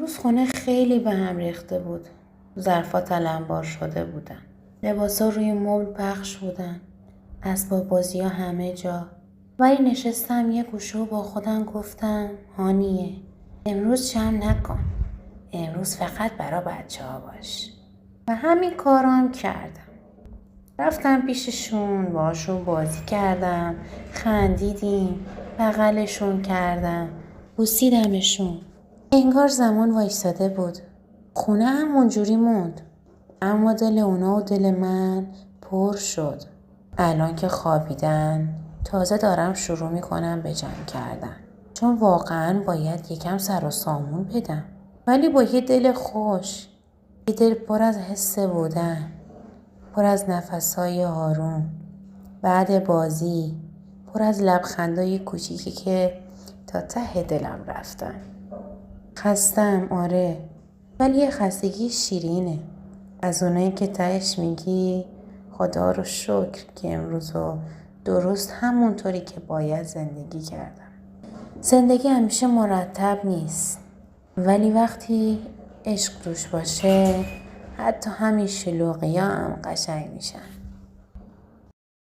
امروز خونه خیلی به هم ریخته بود. ظرفا تلمبار شده بودن. لباسا روی مبل پخش بودن. اسباب بازی ها همه جا. ولی نشستم یه گوشه و با خودم گفتم هانیه امروز جمع نکن. امروز فقط برا بچه ها باش. و همین کارم کردم. رفتم پیششون باشون بازی کردم، خندیدیم، بغلشون کردم، بوسیدمشون. انگار زمان وایستاده بود. خونه همونجوری موند. اما دل اونا و دل من پر شد. الان که خوابیدن تازه دارم شروع میکنم به جمع کردن. چون واقعا باید یکم سر و سامون بدم. ولی با یه دل خوش. یه دل پر از حس بودن. پر از نفسهای آروم. بعد بازی پر از لبخندای کوچیکی که تا ته دلم رفتن. خستم آره، ولی یه خستگی شیرینه. از اونایی که تهش میگی خدا رو شکر که امروز رو درست همونطوری که باید زندگی کردم. زندگی همیشه مرتب نیست، ولی وقتی عشق توش باشه حتی همین شلوغی ها هم قشنگ میشن.